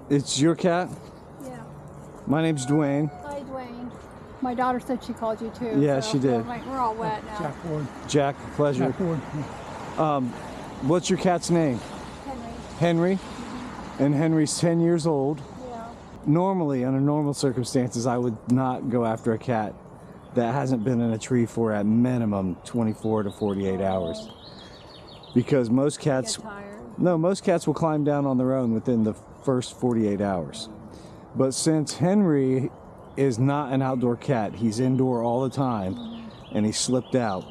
It's your cat? Yeah. My name's Dwayne. Hi, Dwayne. My daughter said she called you too. Yeah, so she did. We're all wet now. Jack Ford. Jack, pleasure. Jack Ford. What's your cat's name? Henry. Henry? And Henry's 10 years old. Yeah. Normally, under normal circumstances, I would not go after a cat that hasn't been in a tree for at minimum 24 to 48 hours. Because most cats, Get tired. no, most cats will climb down on their own within the first 48 hours. But since Henry is not an outdoor cat, he's indoor all the time, and he slipped out.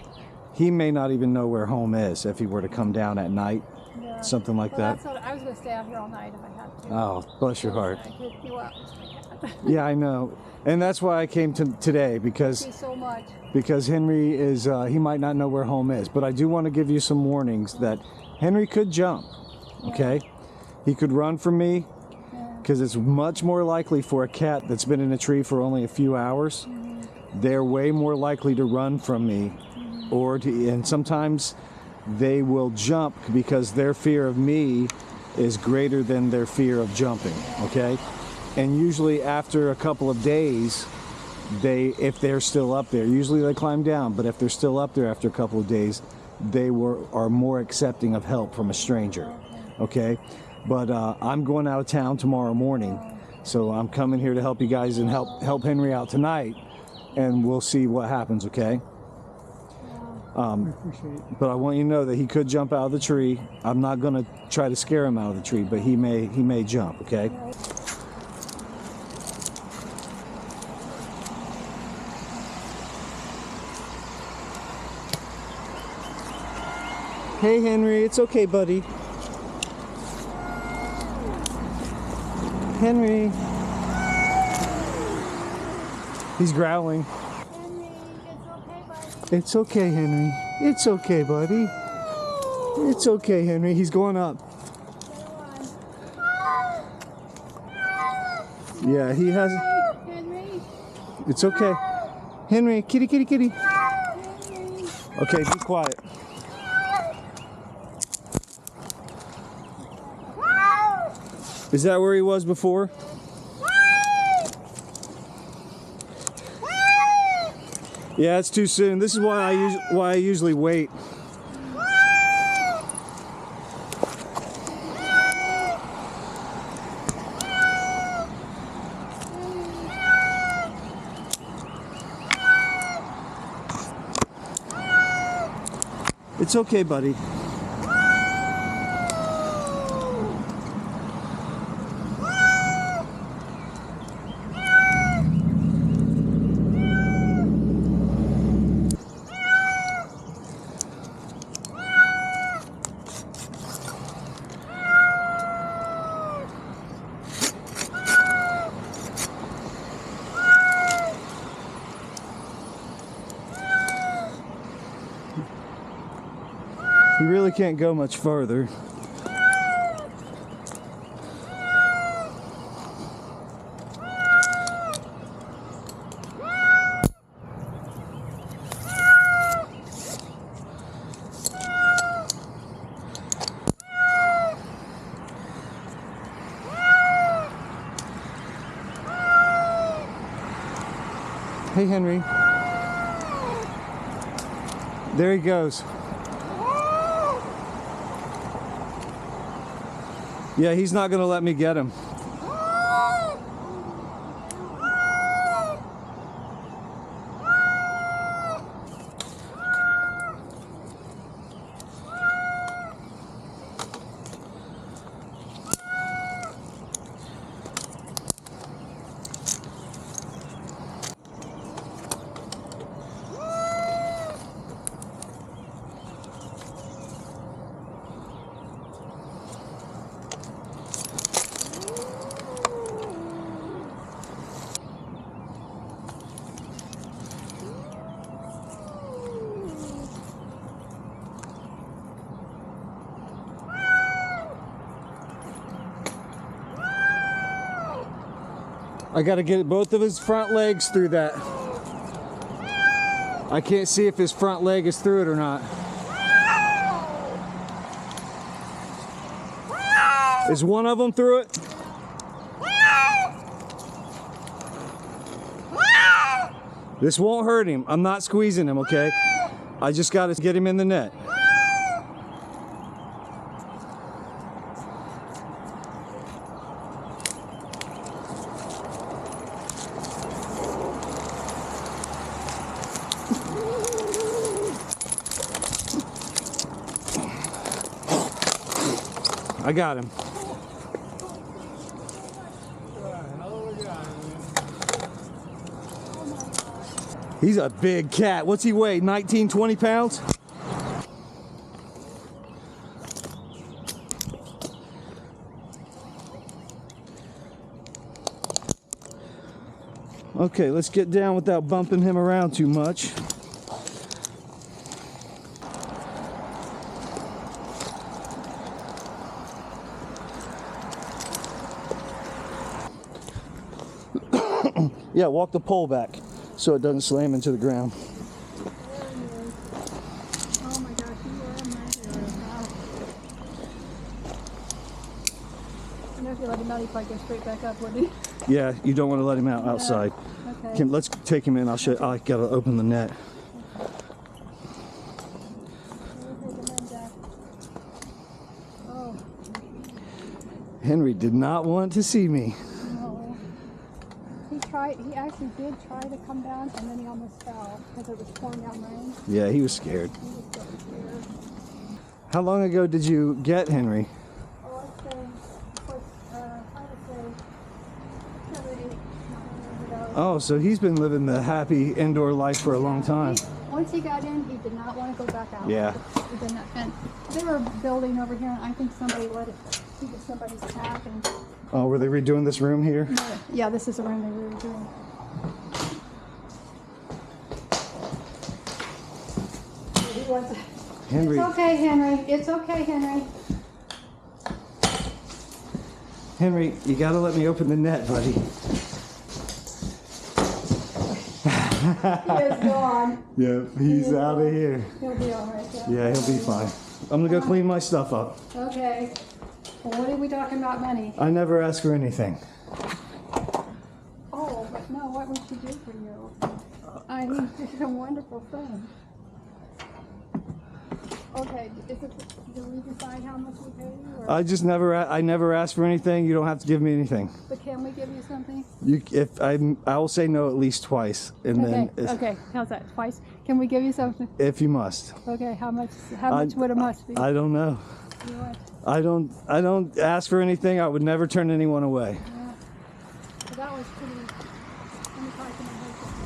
He may not even know where home is if he were to come down at night, Yeah. something like Well, that. that's what I was going to stay out here all night if I had to. Oh, bless your heart. I could you up with my cat. Yeah, I know. And that's why I came today, because Thank you so much. Henry is, he might not know where home is. But I do want to give you some warnings that Henry could jump, okay? He could run from me, because it's much more likely for a cat that's been in a tree for only a few hours. They're way more likely to run from me, and sometimes they will jump because their fear of me is greater than their fear of jumping, okay? And usually after a couple of days, if they're still up there, usually they climb down, but if they're still up there after a couple of days, they are more accepting of help from a stranger, okay? But I'm going out of town tomorrow morning, so I'm coming here to help you guys and help Henry out tonight, and we'll see what happens, okay? But I want you to know that he could jump out of the tree. I'm not going to try to scare him out of the tree, but he may jump, okay? Hey Henry, it's okay, buddy. Henry. He's growling. Henry, it's okay, buddy. It's okay, Henry. It's okay, buddy. It's okay, Henry. He's going up. Yeah, he has. Henry. It's okay. Henry, kitty, kitty, kitty. Henry. Okay, be quiet. Is that where he was before? Yeah, it's too soon. This is why I usually wait. It's okay, buddy. You really can't go much further. Hey, Henry. There he goes. Yeah, he's not going to let me get him. I gotta get both of his front legs through that. I can't see if his front leg is through it or not. Is one of them through it? This won't hurt him. I'm not squeezing him, okay? I just got to get him in the net. I got him. He's a big cat. What's he weigh? 19, 20 pounds? Okay, let's get down without bumping him around too much. Yeah, walk the pole back so it doesn't slam into the ground. Oh my gosh, you are my hero. Wow. I know if you let him out, he'd probably go straight back up, wouldn't he? Yeah, you don't want to let him out outside. Okay. Let's take him in. I'll show. I gotta open the net. Oh, Henry did not want to see me. no. He actually did try to come down, and then he almost fell because it was pouring down rain. Yeah, he was scared. He was getting scared. How long ago did you get Henry? Oh, I'd say, I would say 7, 8, 9 years ago. Oh, so he's been living the happy indoor life for a long time. Once he got in, he did not want to go back out. Yeah. He did not. And they were building over here, and I think somebody let it. He was somebody's pack, and Oh, were they redoing this room here? yeah, this is the room they were doing. He wants. Henry, It's okay, Henry. It's okay, Henry. Henry, you gotta let me open the net, buddy. He is gone. Yeah, he's out of here. He'll be all right. Yeah, he'll be fine. I'm gonna go clean my stuff up. Okay. Well, what are we talking about money? I never ask for anything. Oh, but no, what would she do for you? I mean, she's a wonderful friend. Okay, do we decide how much we pay you? Or, I never ask for anything. You don't have to give me anything. but can we give you something? I will say no at least twice, and Okay, then okay, how's that? Twice? Can we give you something? if you must. Okay, how much would a must be? I don't know. You know what? I don't ask for anything. I would never turn anyone away. Yeah. So that was pretty. Let me talk to my husband.